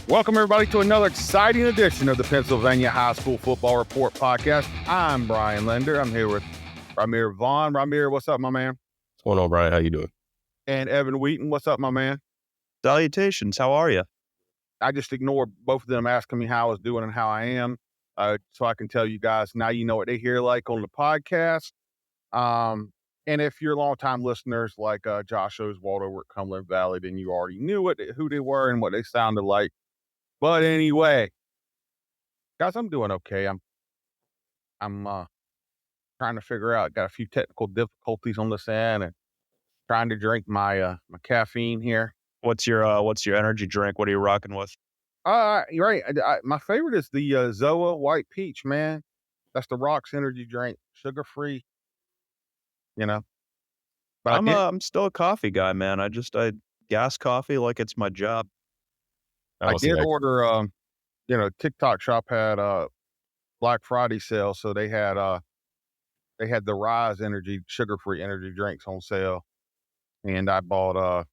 Welcome, everybody, to another exciting edition of the Pennsylvania High School Football Report podcast. I'm Brian Linder. I'm here with Rymir Vaughn. Rymir, what's up, my man? What's going on, Brian? How you doing? And Evan Wheaton, what's up, my man? Salutations. How are you? I just ignored both of them asking me how I was doing and how I am, so I can tell you guys now you know what they hear like on the podcast. And if you're longtime listeners like Josh Oswald over at Cumberland Valley, then you already knew who they were and what they sounded like. But anyway, guys, I'm doing okay. I'm trying to figure out. Got a few technical difficulties on this end, and trying to drink my my caffeine here. What's your energy drink? What are you rocking with? You're right. My favorite is the Zoa White Peach, man. That's the Rocks energy drink, sugar free. You know, but I'm still a coffee guy, man. I gas coffee like it's my job. I did order. TikTok shop had Black Friday sale, so they had the Rise energy sugar free energy drinks on sale, and I bought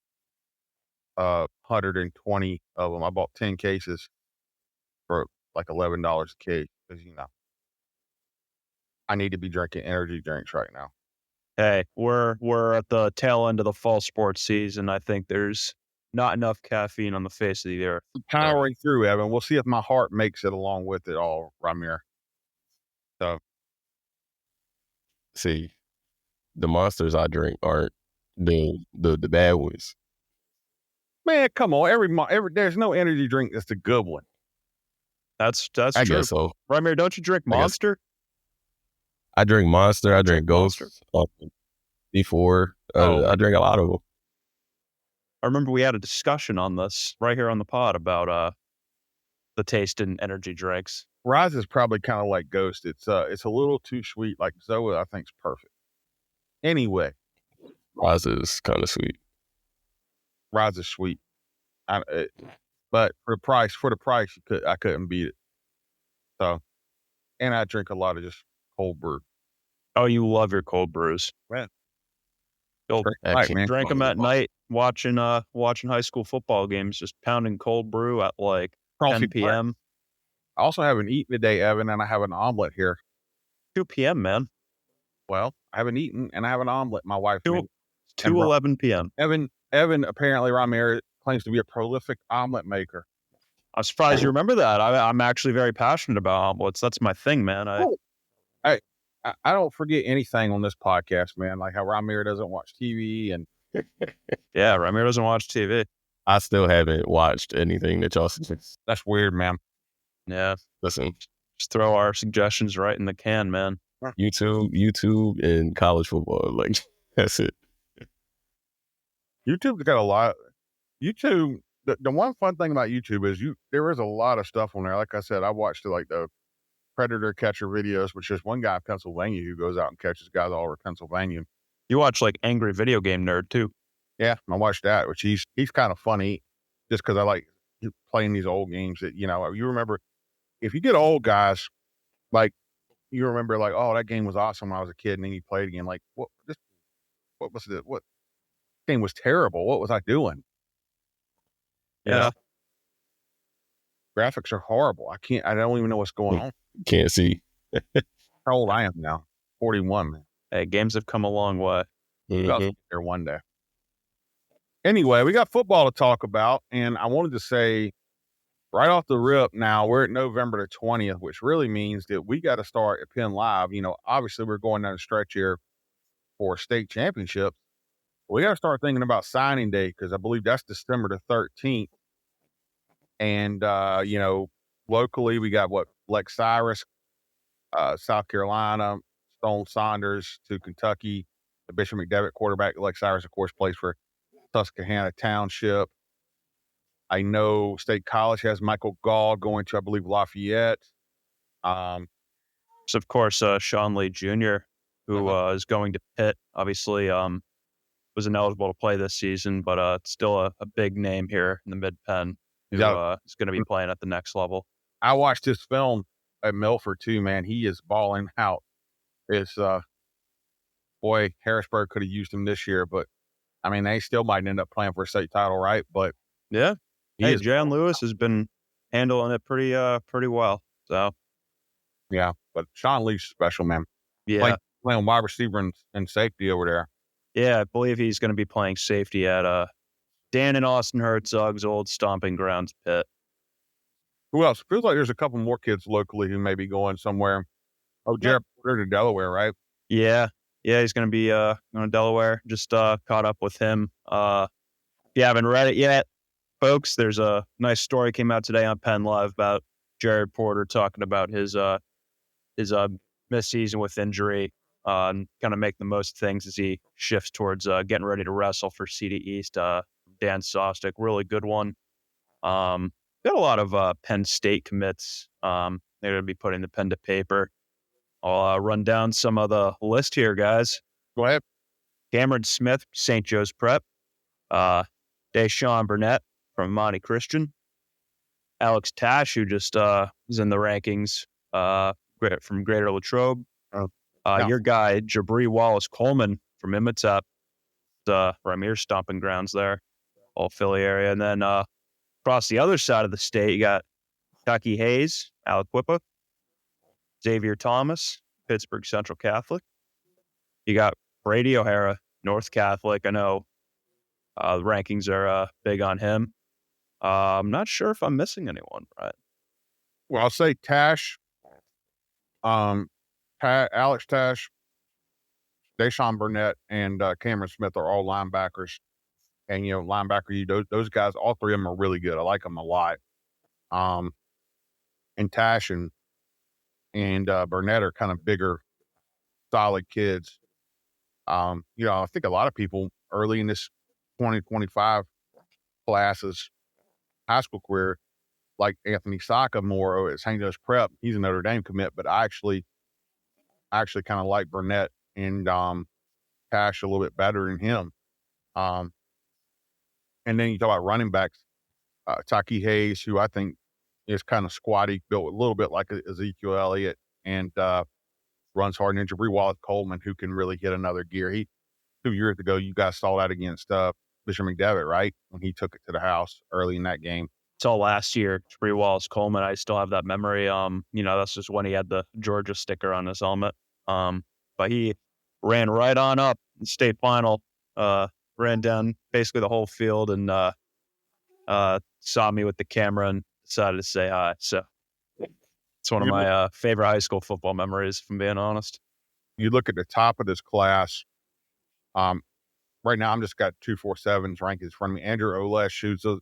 120 of them. I bought 10 cases for like $11 a case because I need to be drinking energy drinks right now. Hey, we're at the tail end of the fall sports season. I think there's not enough caffeine on the face of the earth. Powering through, Evan. We'll see if my heart makes it along with it all, Rymir. So, see, the monsters I drink aren't the bad ones. Man, come on! There's no energy drink that's a good one. That's I true. guess so. Rymir, don't you drink Monster? I drink Monster. I drink Ghost. Before I drink a lot of them. I remember we had a discussion on this right here on the pod about the taste in energy drinks. Rise is probably kind of like Ghost. It's a little too sweet. Like Zoa, I think is perfect. Anyway, Rise is kind of sweet. Rise is sweet, but for the price, I couldn't beat it. So, and I drink a lot of just cold brew. Oh, you love your cold brews, man. Drink them at night, watching high school football games, just pounding cold brew at like 10 p.m. I also haven't eaten today, Evan, and I have an omelet here. 2 p.m., man. Well, I haven't eaten, and I have an omelet. My wife made. 2:11 p.m. Evan apparently, Rymir claims to be a prolific omelet maker. I'm surprised you remember that. I'm actually very passionate about omelets. That's my thing, man. I don't forget anything on this podcast, man. Like how Rymir doesn't watch TV and yeah, Rymir doesn't watch TV. I still haven't watched anything that y'all suggest. That's weird, man. Yeah. Listen, just throw our suggestions right in the can, man. YouTube and college football. Like, that's it. YouTube's got a lot. YouTube, the one fun thing about YouTube is there is a lot of stuff on there. Like I said, I watched like the predator catcher videos, which is one guy in Pennsylvania who goes out and catches guys all over Pennsylvania. You watch like Angry Video Game Nerd too. Yeah, I watched that, which he's kind of funny just because I like playing these old games that, you remember, if you get old guys, like you remember like, oh, that game was awesome when I was a kid, and then you play it again. Like, what was it? What game was terrible? What was I doing? Yeah. Graphics are horrible. I don't even know what's going on. Can't see. How old I am now? 41, man. Hey, games have come a long way. I'll get there one day. Anyway, we got football to talk about, and I wanted to say right off the rip now, we're at November the 20th, which really means that we got to start at PennLive. Obviously we're going down the stretch here for state championships. We got to start thinking about signing day because I believe that's December the 13th. And, locally we got Lex Cyrus, South Carolina, Stone Saunders to Kentucky, the Bishop McDevitt quarterback. Lex Cyrus, of course, plays for Susquehanna Township. I know State College has Michael Gall going to, I believe, Lafayette. So, of course, Sean Lee Jr., who is going to Pitt, obviously was ineligible to play this season, but still a big name here in the Mid-Penn who is going to be playing at the next level. I watched his film at Milford, too, man. He is balling out. It's, Harrisburg could have used him this year, but, I mean, they still might end up playing for a state title, right? But yeah. Hey, Jan Lewis has been handling it pretty well. So Yeah, but Sean Lee's special, man. yeah, Playing wide receiver and safety over there. yeah, I believe he's going to be playing safety at Dan and Austin Herzog's old stomping grounds, Pitt. Who else? Feels like there's a couple more kids locally who may be going somewhere. Oh, Jared Porter to Delaware, right? Yeah, he's going to be going to Delaware. Just caught up with him. If you haven't read it yet, folks, there's a nice story came out today on PennLive about Jared Porter talking about his missed season with injury, and kind of make the most of things as he shifts towards getting ready to wrestle for CD East. Dan Sostek, really good one. Got a lot of Penn State commits. They're going to be putting the pen to paper. I'll run down some of the list here, guys. Go ahead. Cameron Smith, St. Joe's Prep. Deshaun Burnett from Monty Christian. Alex Tash, who just is in the rankings from Greater Latrobe. Yeah. Your guy, Jabri Wallace-Coleman from Imhotep, Rymir stomping grounds there, all Philly area. And then across the other side of the state, you got Taki Hayes, Aliquippa, Xavier Thomas, Pittsburgh Central Catholic. You got Brady O'Hara, North Catholic. I know the rankings are big on him. I'm not sure if I'm missing anyone, right? Well, I'll say Tash, Alex Tash, Deshaun Burnett, and Cameron Smith are all linebackers. And, linebacker, those guys, all three of them are really good. I like them a lot. And Tash and Burnett are kind of bigger, solid kids. I think a lot of people early in this 2025 classes, high school career, like Anthony Saka more at St. Joe's Prep. He's a Notre Dame commit, but I actually kind of like Burnett and Tash a little bit better than him. And then you talk about running backs, Taki Hayes, who I think is kind of squatty, built a little bit like Ezekiel Elliott, and runs hard. And Jabri Wallace-Coleman, who can really hit another gear. 2 years ago, you guys saw that against Bishop McDevitt, right? When he took it to the house early in that game. It's all last year. Jabri Wallace-Coleman, I still have that memory. That's just when he had the Georgia sticker on his helmet. But he ran right on up in state final, ran down basically the whole field and saw me with the camera and decided to say hi. So it's one of my favorite high school football memories, if I'm being honest. You look at the top of this class. Right now, I'm just got 247s rankings in front of me. Andrew Olesh, who's a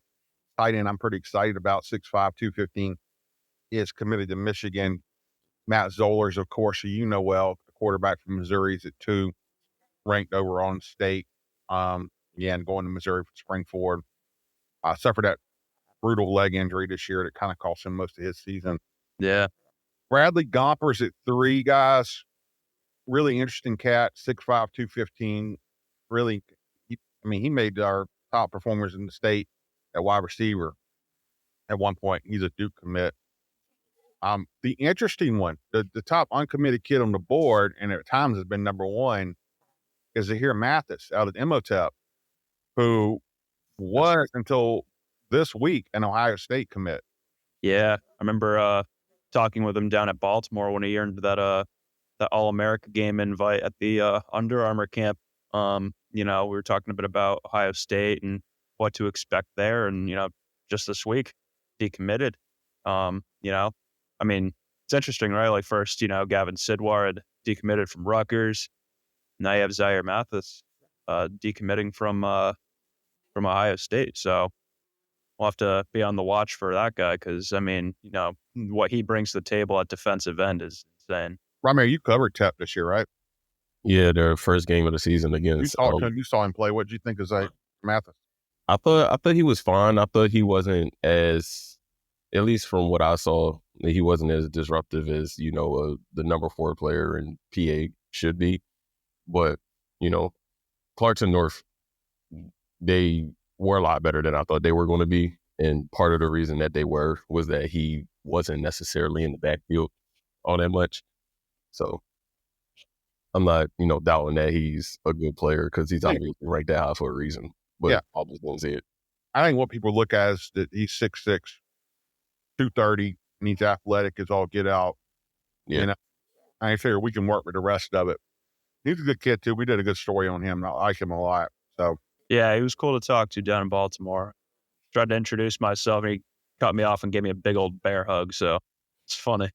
tight end I'm pretty excited about, 6'5", 215, is committed to Michigan. Matt Zollers, of course, who you know well, the quarterback from Missouri, is at 2, ranked over on state. And going to Missouri for spring forward. Suffered that brutal leg injury this year that kind of cost him most of his season. Yeah. Bradley Gomper's at 3, guys. Really interesting cat, 6'5", 215. Really, he made our top performers in the state at wide receiver at one point. He's a Duke commit. The interesting one, the top uncommitted kid on the board, and at times has been number 1, is Zahir Mathis out at Imhotep, who was until this week an Ohio State commit. Yeah, I remember talking with him down at Baltimore when he earned that All-America game invite at the Under Armour camp. We were talking a bit about Ohio State and what to expect there, and just this week decommitted. It's interesting, right? Like first, Gavin Sidwar had decommitted from Rutgers. Now you have Zahir Mathis decommitting from Ohio State. So we'll have to be on the watch for that guy because, what he brings to the table at defensive end is insane. Rymir, you covered TEP this year, right? Yeah, their first game of the season against. You saw him play. What did you think of Zahir Mathis? I thought he was fine. I thought he wasn't as, at least from what I saw, he wasn't as disruptive as, the number 4 player in PA should be. But, Clarkson North, they were a lot better than I thought they were going to be. And part of the reason that they were was that he wasn't necessarily in the backfield all that much. So I'm not, doubting that he's a good player because he's obviously ranked that high for a reason. But I just don't see it. I think what people look at is that he's 6'6", 230, and he's athletic as all get out. Yeah. You know, I figure we can work with the rest of it. He's a good kid too. We did a good story on him. I like him a lot. So Yeah, he was cool to talk to down in Baltimore. Tried to introduce myself, and he cut me off and gave me a big old bear hug. So it's funny.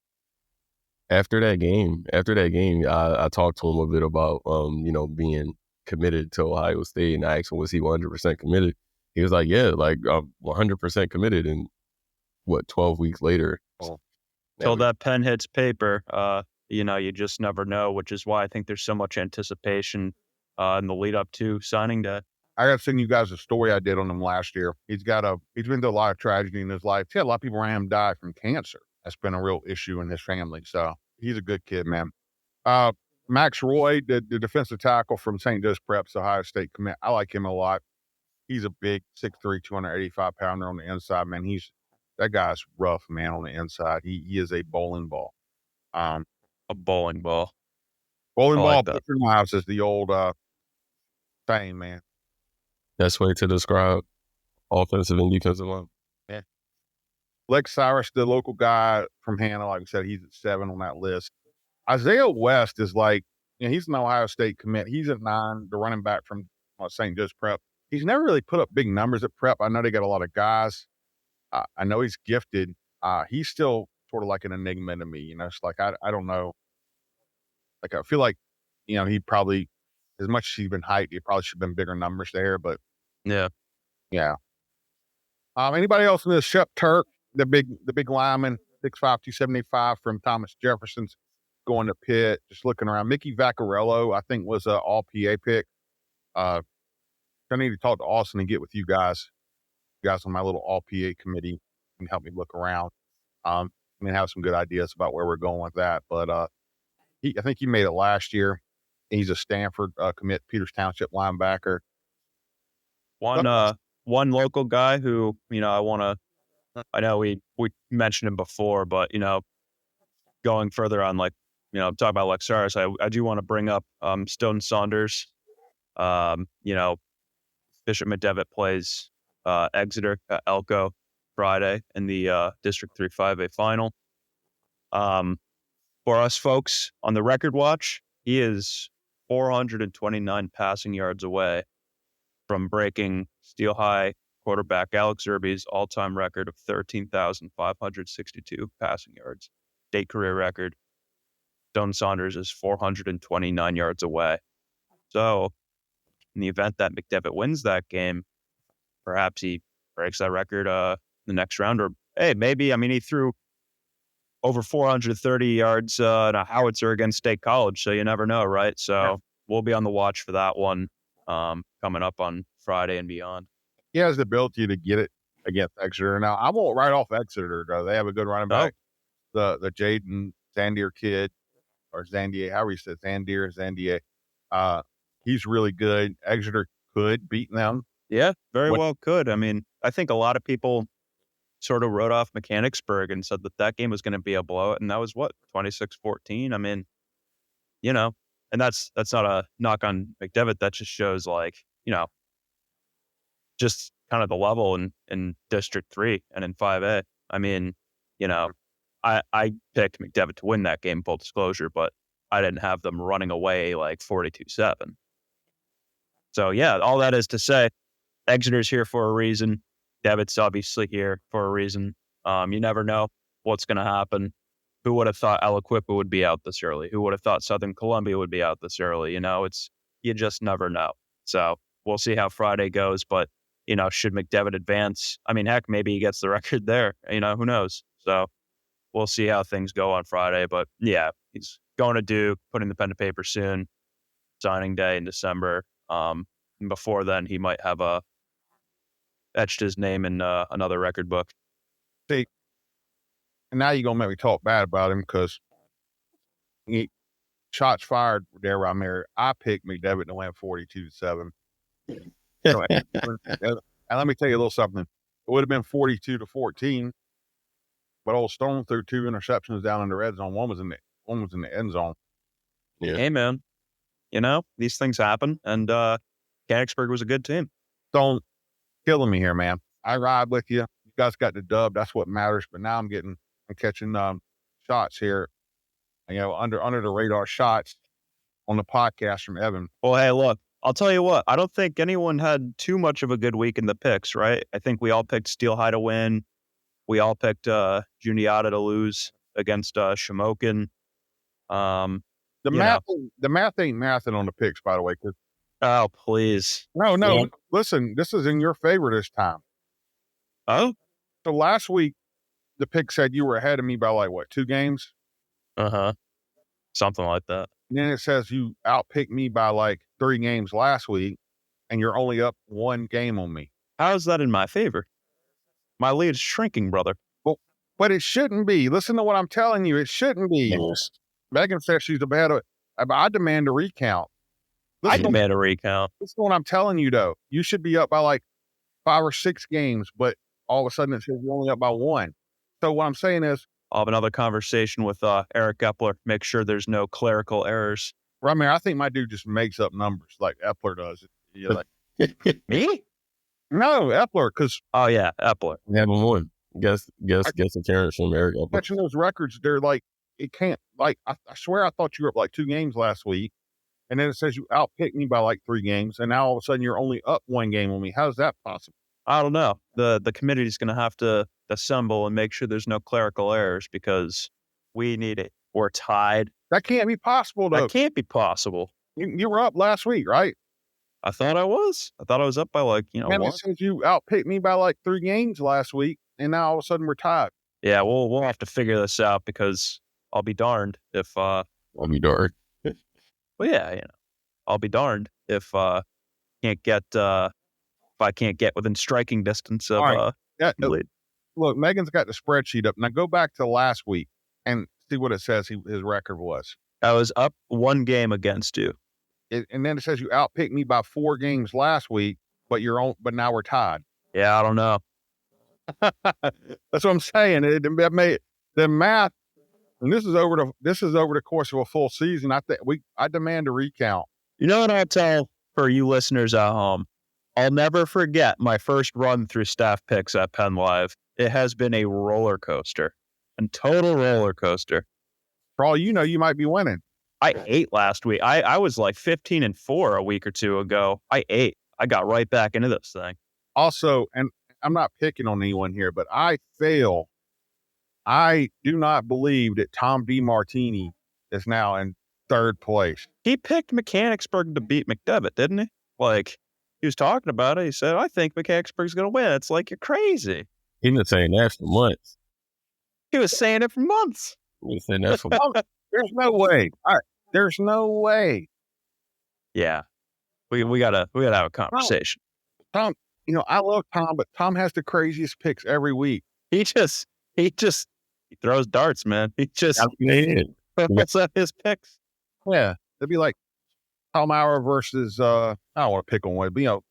After that game, I talked to him a bit about, being committed to Ohio State, and I asked him, was he 100% committed? He was like, yeah, like I'm 100% committed. And 12 weeks later, Till that pen hits paper, you just never know, which is why I think there's so much anticipation in the lead up to signing day. I got to send you guys a story I did on him last year. He's been through a lot of tragedy in his life. He had a lot of people around him die from cancer. That's been a real issue in his family. So he's a good kid, man. Max Roy, the defensive tackle from St. Joe's Prep's Ohio State commit. I like him a lot. He's a big 6'3", 285-pounder on the inside, man. That guy's rough, man, on the inside. He is a bowling ball. A bowling ball. Bowling I ball, like that. Butcher Knives is the old thing, man. Best way to describe offensive and defensive line. Yeah. Lex Cyrus, the local guy from Hannah, like I said, he's at 7 on that list. Isaiah West is like, he's an Ohio State commit. He's at 9, the running back from St. Joe's Prep. He's never really put up big numbers at Prep. I know they got a lot of guys. I know he's gifted. He's still sort of like an enigma to me. It's like, I don't know. Like, I feel like, he probably, as much as he's been hyped, he probably should have been bigger numbers there. But Yeah. Anybody else in this? Shep Turk, the big lineman, 6'5", 275 from Thomas Jefferson's going to Pitt. Just looking around. Mickey Vaccarello, I think, was an all-PA pick. I need to talk to Austin and get with you guys. You guys on my little all-PA committee can help me look around. Have some good ideas about where we're going with that. But I think he made it last year. He's a Stanford commit, Peters Township linebacker. One local guy who, I know we mentioned him before, but, going further on, talk about Lex Cyrus, I do want to bring up Stone Saunders. Bishop McDevitt plays Exeter at Elko Friday in the District 3 5A final. For us folks on the record watch, he is 429 passing yards away from breaking Steel High quarterback Alex Irby's all-time record of 13,562 passing yards. State career record. Stone Saunders is 429 yards away. So, in the event that McDevitt wins that game, perhaps he breaks that record the next round. Or, hey, maybe, he threw over 430 yards in a howitzer against State College, so you never know, right? So, We'll be on the watch for that one coming up on Friday and beyond. He has the ability to get it against Exeter. Now, I won't write off Exeter, though. They have a good running back. The Jaden Zandier kid, or Zandier, however you say it, Zandier. He's really good. Exeter could beat them. Yeah, very well could. I think a lot of people sort of wrote off Mechanicsburg and said that game was going to be a blowout, and that was 26-14. And that's not a knock on McDevitt. That just shows just kind of the level in District 3 and in 5A. I picked McDevitt to win that game, full disclosure, but I didn't have them running away like 42-7. So, yeah, all that is to say, Exeter's here for a reason. Devitt's obviously here for a reason. You never know what's going to happen. Who would have thought Aliquippa would be out this early? Who would have thought Southern Columbia would be out this early? You just never know. So we'll see how Friday goes. But, should McDevitt advance? Heck, maybe he gets the record there. Who knows? So we'll see how things go on Friday. But, yeah, he's going to Duke, putting the pen to paper soon, signing day in December. And before then, he might have etched his name in another record book. See, and now you're going to make me talk bad about him because shots fired there, Rymir. I picked McDevitt to win 42-7. And let me tell you a little something. It would have been 42-14, but old Stone threw 2 interceptions down in the red zone. One was in the end zone. Yeah. Hey, man. These things happen, and Mechanicsburg was a good team. Stone killing me here, man. I ride with you. guys got the dub. That's what matters. But now I'm catching shots here, under the radar shots on the podcast from Evan. Well, hey, look, I'll tell you what. I don't think anyone had too much of a good week in the picks, right? I think we all picked Steel High to win. We all picked Juniata to lose against Shamokin. The math ain't mathing on the picks, by the way. Oh, please. No. Yeah. Listen, this is in your favor this time. Oh? So last week, the pick said you were ahead of me by like, what, 2 games? Uh-huh. Something like that. And then it says you outpicked me by like 3 games last week, and you're only up 1 game on me. How is that in my favor? My lead is shrinking, brother. But it shouldn't be. Listen to what I'm telling you. It shouldn't be. Yes. Megan says she's ahead of it. I demand a recount. I demand a recount. Listen to what I'm telling you, though. You should be up by like 5 or 6 games, but all of a sudden it says you're only up by 1. So what I'm saying is, I'll have another conversation with Eric Epler. Make sure there's no clerical errors. Rymir, I think my dude just makes up numbers like Epler does. You're like, Me? no, Epler, because Oh yeah, Epler. We haven't won. Guess appearance from Eric. catching those records, they're like, it can't, like, I swear I thought you were up like 2 games last week, and then it says you outpicked me by like 3 games, and now all of a sudden you're only up 1 game on me. How's that possible? I don't know. The committee's going to have to assemble and make sure there's no clerical errors because we need it. We're tied. That can't be possible, though. That can't be possible. You were up last week, right? I thought I was. I thought I was up by like, And one. it says you outpicked me by like 3 games last week, and now all of a sudden we're tied. Yeah, we'll have to figure this out because I'll be darned if I'll be dark. well, yeah, I'll be darned if can't get if I can't get within striking distance of All right. Yeah, the lead. look, Megan's got the spreadsheet up. Now go back to last week and see what it says his record was. I was up 1 game against you. And then it says you outpicked me by 4 games last week, but now we're tied. Yeah, I don't know. That's what I'm saying. It made the math, and this is over the course of a full season. I demand a recount. You know what I'll tell for you listeners at home? I'll never forget my first run through staff picks at PennLive. It has been a roller coaster, a total roller coaster. For all you know, you might be winning. I ate last week. I was like 15-4 a week or 2 ago. I ate. I got right back into this thing. Also, and I'm not picking on anyone here, but I do not believe that Tom DiMartini is now in 3rd place. He picked Mechanicsburg to beat McDevitt, didn't he? Like, he was talking about it. He said, I think Mechanicsburg's going to win. It's like, you're crazy. He's been saying that for months. He was saying it for months. He's saying that for months. There's no way. All right. There's no way. Yeah. We gotta have a conversation. Tom, I love Tom, but Tom has the craziest picks every week. He throws darts, man. He just puts up his picks. Yeah. It'd be like Tom Auer versus, I don't want to pick on one, but,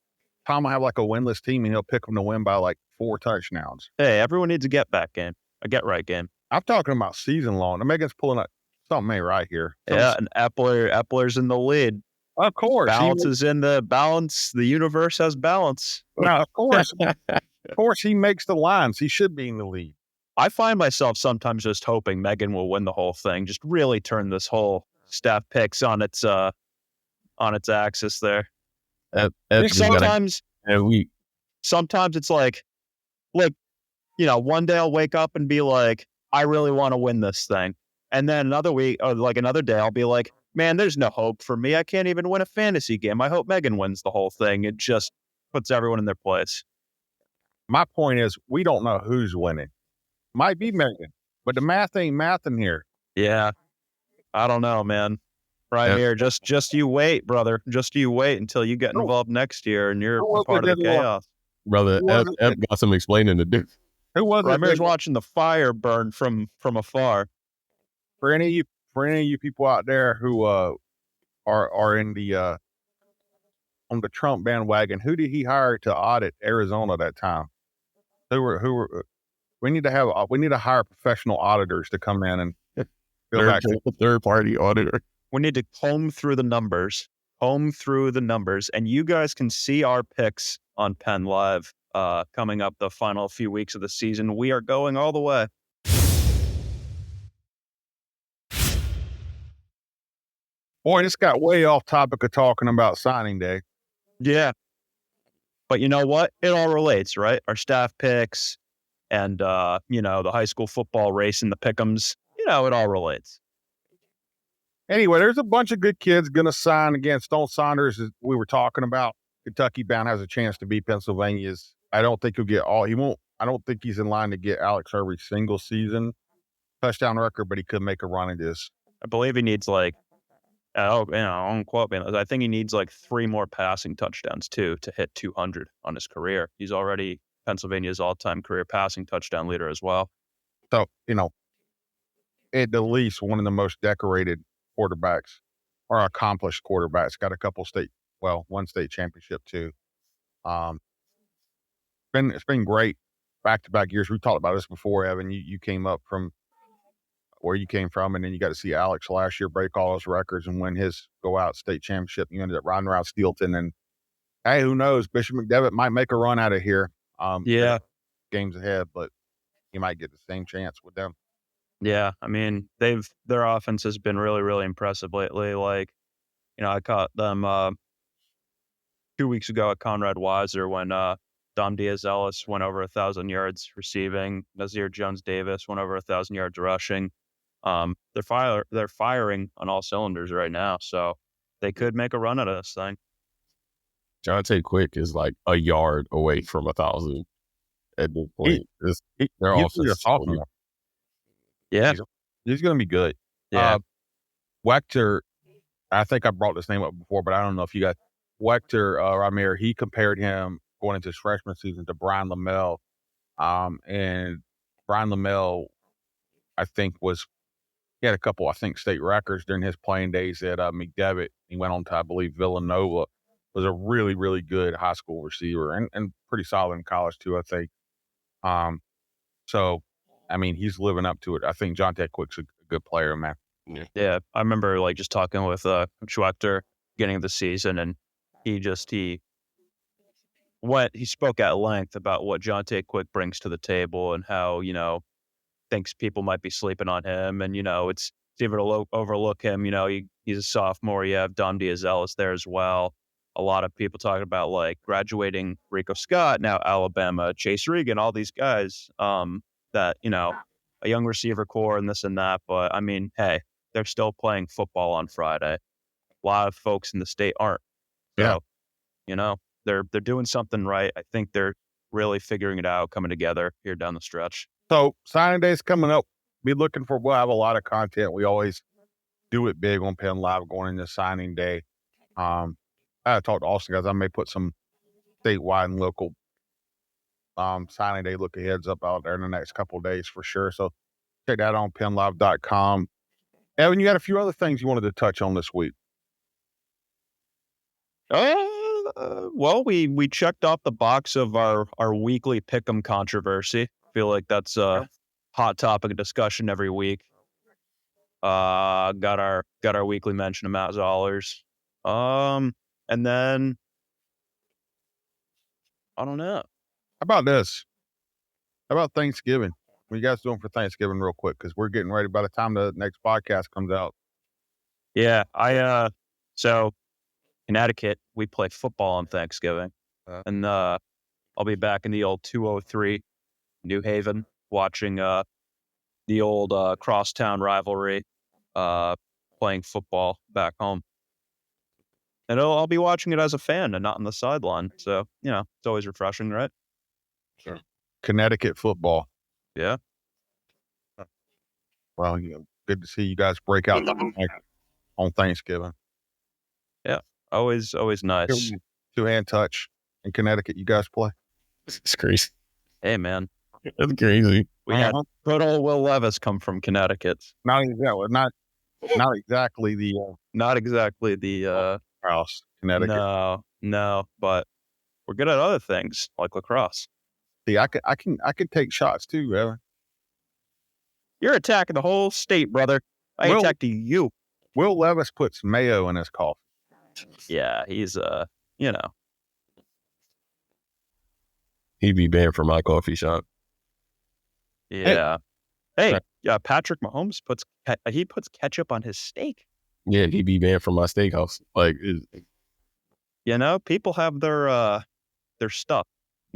Tom will have like a winless team and he'll pick them to win by like 4 touchdowns. Hey, everyone needs a get-back game, a get-right game. I'm talking about season long. And Megan's pulling up something ain't right here. Yeah, and Epler's in the lead. Of course. Balance is in the balance. The universe has balance. No, of course. Of course, he makes the lines. He should be in the lead. I find myself sometimes just hoping Megan will win the whole thing. Just really turn this whole staff picks on its axis there. Sometimes it's like, one day I'll wake up and be like, I really want to win this thing. And then another week or like another day, I'll be like, man, there's no hope for me. I can't even win a fantasy game. I hope Megan wins the whole thing. It just puts everyone in their place. My point is, we don't know who's winning. Might be Megan, but the math ain't mathing here. Yeah. I don't know, man. Right here. Just you wait, brother. Just you wait until you get involved next year and you're part of the chaos. Brother, Ep got some explaining to do. Who was it? Rymir's watching the fire burn from afar. For any of you people out there who are in the on the Trump bandwagon, who did he hire to audit Arizona that time? Who were we need to hire professional auditors to come in and third party auditor. We need to comb through the numbers, and you guys can see our picks on PennLive. coming up the final few weeks of the season. We are going all the way. Boy, this got way off topic of talking about signing day. Yeah. But you know what? It all relates, right? Our staff picks and, the high school football race and the pick'ems, it all relates. Anyway, there's a bunch of good kids going to sign again. Saunders, as we were talking about, Kentucky bound, has a chance to beat Pennsylvania's. I don't think he'll get I don't think he's in line to get Alex Hervey's single season touchdown record, but he could make a run at this. I believe he needs don't quote me. I think he needs 3 more passing touchdowns too to hit 200 on his career. He's already Pennsylvania's all-time career passing touchdown leader as well. So, at the least one of the most decorated quarterbacks or accomplished quarterbacks. Got a couple one state championship too. It's been great back-to-back years. We talked about this before, Evan. You came up from where you came from, and then you got to see Alex last year break all his records and win his go-out state championship. You ended up riding around Steelton, and hey, who knows? Bishop McDevitt might make a run out of here. Games ahead, but he might get the same chance with them. Yeah, I mean, their offense has been really, really impressive lately. I caught them 2 weeks ago at Conrad Weiser when Dom Diaz-Ellis went over 1,000 yards receiving. Nazir Jones-Davis went over 1,000 yards rushing. They're firing on all cylinders right now, so they could make a run at this thing. Jonte Quick is a yard away from 1,000 at this point. They're all a sophomore. Yeah, he's going to be good. Yeah, Wechter, I think I brought this name up before, but I don't know if you got Wechter, Rymir. He compared him going into his freshman season to Brian Lamel, and Brian Lamel, I think he had a couple, state records during his playing days at McDevitt. He went on to, I believe, Villanova. Was a really, really good high school receiver and pretty solid in college too, I think. So, I mean, he's living up to it. I think Jonte Quick's a good player, man. Yeah. I remember just talking with Coach Wechter beginning of the season, and he spoke at length about what Jonte Quick brings to the table and how, thinks people might be sleeping on him. And, it's easy to overlook him. He's a sophomore. You have Dom Diaz-Ellis there as well. A lot of people talking about graduating Rico Scott, now Alabama, Chase Regan, all these guys that, a young receiver core and this and that. But I mean, hey, they're still playing football on Friday. A lot of folks in the state aren't. So, they're doing something right. I think they're really figuring it out, coming together here down the stretch. So signing day's coming up. We'll have a lot of content. We always do it big on Penn Live going into signing day. I talked to Austin guys. I may put some statewide and local signing day look aheads up out there in the next couple of days for sure. So check that out on PennLive.com. Evan, you had a few other things you wanted to touch on this week. Well, we checked off the box of our weekly pick'em controversy. Feel like that's a hot topic of discussion every week. Got our weekly mention of Matt Zollers. And then I don't know. How about this? How about Thanksgiving? What are you guys doing for Thanksgiving real quick? Because we're getting ready by the time the next podcast comes out. Yeah, so Connecticut, we play football on Thanksgiving. And I'll be back in the old 203 New Haven watching the old crosstown rivalry, playing football back home. And I'll be watching it as a fan and not on the sideline. So, it's always refreshing, right? Sure. Connecticut football. Yeah. Well, good to see you guys break out on Thanksgiving. Yeah. Always nice. Two-hand touch in Connecticut. You guys play? It's crazy. Hey, man. That's crazy. We had good old Will Levis come from Connecticut. Not exactly the house, Connecticut. No, but we're good at other things like lacrosse. See, I could take shots too, Evan. You're attacking the whole state, brother. I attacked you. Will Levis puts mayo in his coffee. Yeah, he's He He'd be banned from my coffee shop. Yeah. Hey, yeah. Patrick Mahomes puts ketchup on his steak. Yeah, he'd be banned from my steakhouse. Like, People have their stuff.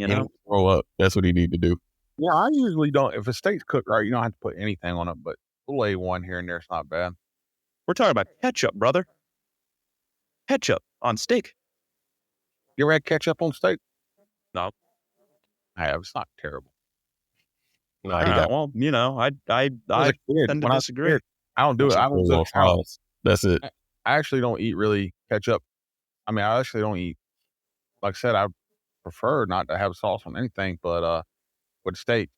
he don't grow up. That's what he need to do. Yeah, I usually don't. If a steak's cooked right, you don't have to put anything on it, but a little A1 here and there is not bad. We're talking about ketchup, brother. Ketchup on steak. You ever had ketchup on steak? No. I have. It's not terrible. Nah, he got. Well, I As a kid, tend to when I was a disagree. kid, I don't do it. I don't do it. That's it. I actually don't eat really ketchup. I mean, I actually don't eat. Like I said, I prefer not to have sauce on anything, but with steak,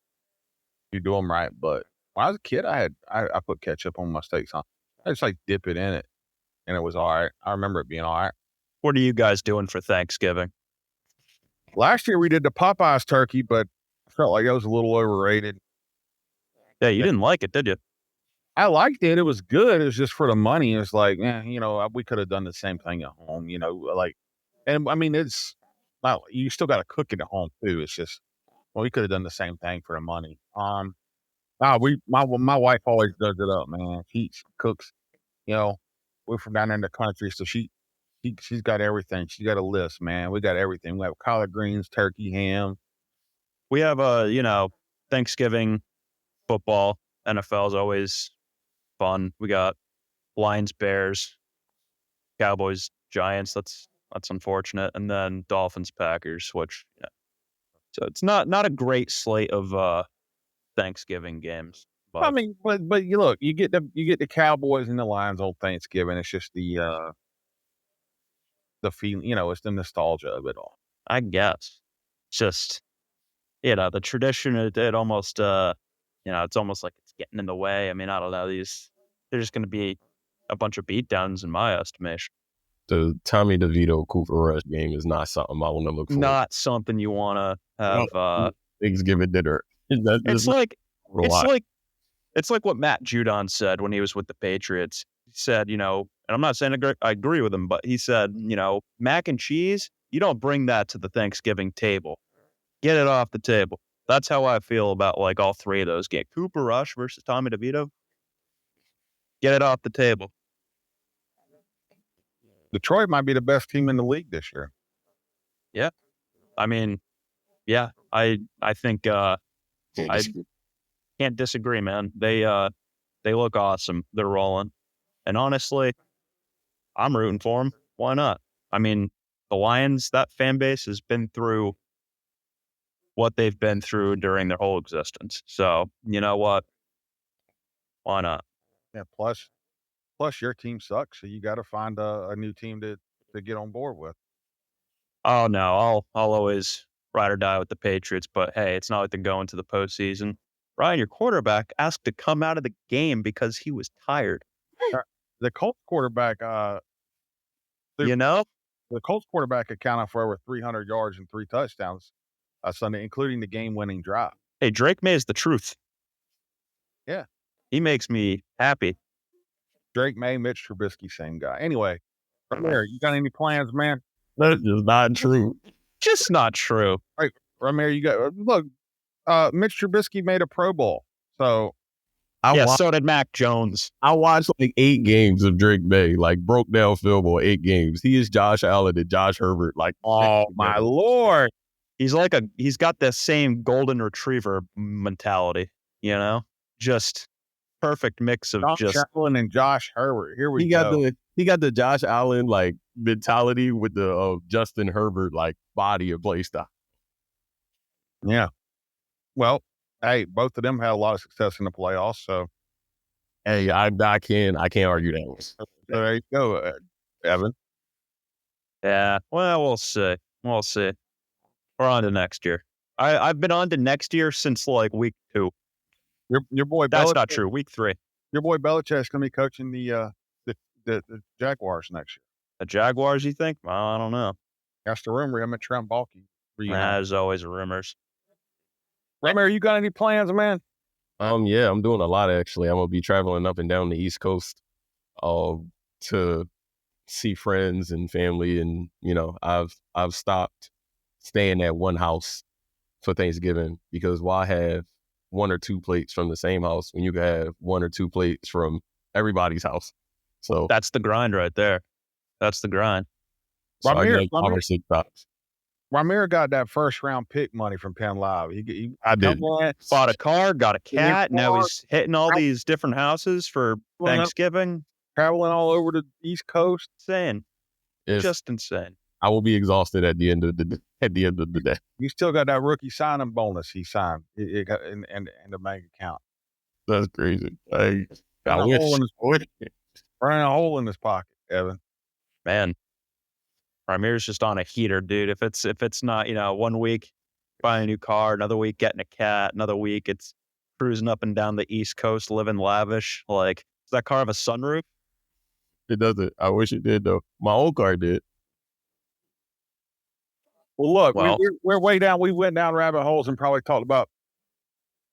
you do them right. But when I was a kid, I put ketchup on my steaks. I just like dip it in it, and it was all right. I remember it being all right. What are you guys doing for Thanksgiving? Last year we did the Popeyes turkey, but I felt like that was a little overrated. Yeah, you didn't like it, did you? I liked it. It was good. It was just for the money. It was like, we could have done the same thing at home, and I mean, it's not, you still got to cook it at home too. It's just, well, we could have done the same thing for the money. My wife always does it up, man. She cooks, we're from down in the country. So she's got everything. She got a list, man. We got everything. We have collard greens, turkey, ham. We have Thanksgiving football. NFL is always fun. We got Lions, Bears, Cowboys, Giants. That's unfortunate. And then Dolphins, Packers, which so it's not a great slate of Thanksgiving games. But I mean, but you look, you get the Cowboys and the Lions on Thanksgiving. It's just the feeling, it's the nostalgia of it all. I guess just the tradition. It almost it's almost like it's getting in the way. I mean, I don't know. They're just going to be a bunch of beatdowns in my estimation. The Tommy DeVito Cooper Rush game is not something I want to look for. Not something you want to have. Thanksgiving dinner. It's like what Matt Judon said when he was with the Patriots. He said, and I'm not saying I agree with him, but he said, mac and cheese, you don't bring that to the Thanksgiving table. Get it off the table. That's how I feel about like all three of those games. Cooper Rush versus Tommy DeVito. Get it off the table. Detroit might be the best team in the league this year. Yeah. I mean, yeah, I think I can't disagree, man. They look awesome. They're rolling. And honestly, I'm rooting for them. Why not? I mean, the Lions, that fan base has been through what they've been through during their whole existence. So, you know what? Why not? Yeah, plus your team sucks, so you got to find a new team to get on board with. Oh no, I'll always ride or die with the Patriots, but hey, it's not like they're going to the postseason. Ryan, your quarterback, asked to come out of the game because he was tired. The Colts quarterback, the Colts quarterback accounted for over 300 yards and 3 touchdowns Sunday, including the game-winning drive. Hey, Drake May is the truth. Yeah, he makes me happy. Drake May, Mitch Trubisky, same guy. Anyway, Rymir, you got any plans, man? That's just not true. Just not true. All right, Rymir, Mitch Trubisky made a Pro Bowl, so. So did Mac Jones. I watched like 8 games of Drake May, like broke down film on 8 games. He is Josh Allen and Josh Herbert. Like, oh my Lord. He's got the same golden retriever mentality, just perfect mix of Josh Allen and Josh Herbert. Here we go. He got the Josh Allen like mentality with the Justin Herbert like body and play style. Yeah. Well, hey, both of them had a lot of success in the playoffs. So, hey, I can't argue that one. So there you go, Evan. Yeah. Well, we'll see. We're on to next year. I've been on to next year since like week 2. Your boy. That's not true. Week 3. Your boy Belichick's going to be coaching the Jaguars next year. The Jaguars, you think? Well, I don't know. That's the rumor. I'm at Trent Baalke. There's always rumors. Rymir, you got any plans, man? Yeah, I'm doing a lot actually. I'm gonna be traveling up and down the East Coast, to see friends and family, and I've stopped staying at one house for Thanksgiving, because why have 1 or 2 plates from the same house when you can have 1 or 2 plates from everybody's house? So That's the grind right there. That's the grind. so I Rymir, get 5 or 6 tops. Rymir got that first round pick money from PennLive. He I did. come in, Bought a car, got a Get his cat. Now car, he's hitting all these different houses for traveling up- Thanksgiving. traveling all over the East Coast. Insane. If Just insane. I will be exhausted at the end of the day. You still got that rookie signing bonus he signed it got in the bank account. That's crazy. I Burning a wish. hole in burning a hole in his pocket, Evan. Man, Rymir's just on a heater, dude. If it's not, 1 week buying a new car, another week getting a cat, another week it's cruising up and down the East Coast, living lavish. Like, does that car have a sunroof? It doesn't. I wish it did though. My old car did. Well, look, Well, we're way down. We went down rabbit holes and probably talked about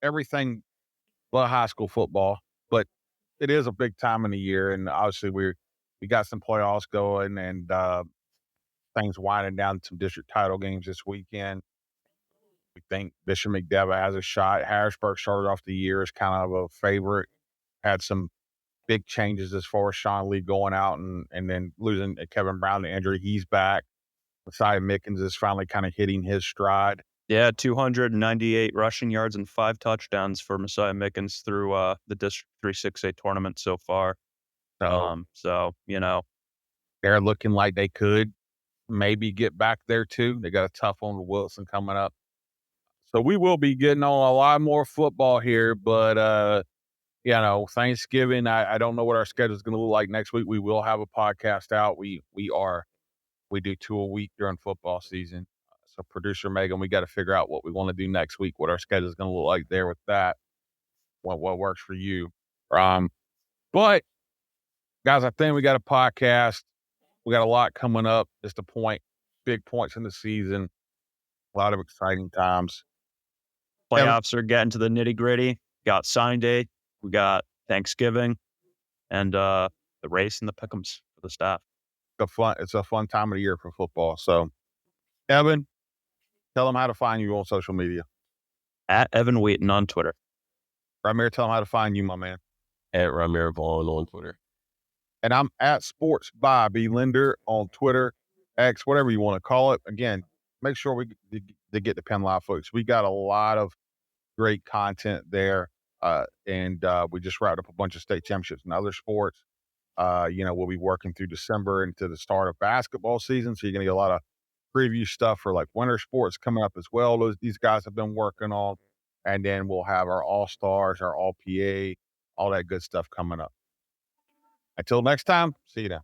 everything but high school football. But it is a big time in the year, and obviously we got some playoffs going, and things winding down. Some district title games this weekend. We think Bishop McDevitt has a shot. Harrisburg started off the year as kind of a favorite. Had some big changes as far as Sean Lee going out and then losing Kevin Brown to injury. He's back. Messiah Mickens is finally kind of hitting his stride. yeah, 298 rushing yards and 5 touchdowns for Messiah Mickens through the District 3-6A tournament so far. So So, they're looking like they could maybe get back there too. They got a tough one with Wilson coming up. So we will be getting on a lot more football here, but Thanksgiving, I don't know what our schedule is going to look like next week. We will have a podcast out. We do 2 a week during football season. So producer Megan, we got to figure out what we want to do next week, what our schedule is going to look like there with that, what works for you. But guys, I think we got a podcast. We got a lot coming up. Just big points in the season, a lot of exciting times. playoffs are getting to the nitty gritty. Got signing day. We got Thanksgiving and the race and the pick'ems for the staff. It's a fun time of the year for football. So, Evan, tell them how to find you on social media. At Evan Wheaton on Twitter. Rymir, tell them how to find you, my man. At Rymir Vaughn on Twitter. And I'm at Sports by B Linder on Twitter, X, whatever you want to call it. Again, make sure to get the PennLive folks. We got a lot of great content there. And we just wrapped up a bunch of state championships and other sports. We'll be working through December into the start of basketball season. So you're going to get a lot of preview stuff for like winter sports coming up as well. These guys have been working on. And then we'll have our All-Stars, our All-PA, all that good stuff coming up. Until next time, see you then.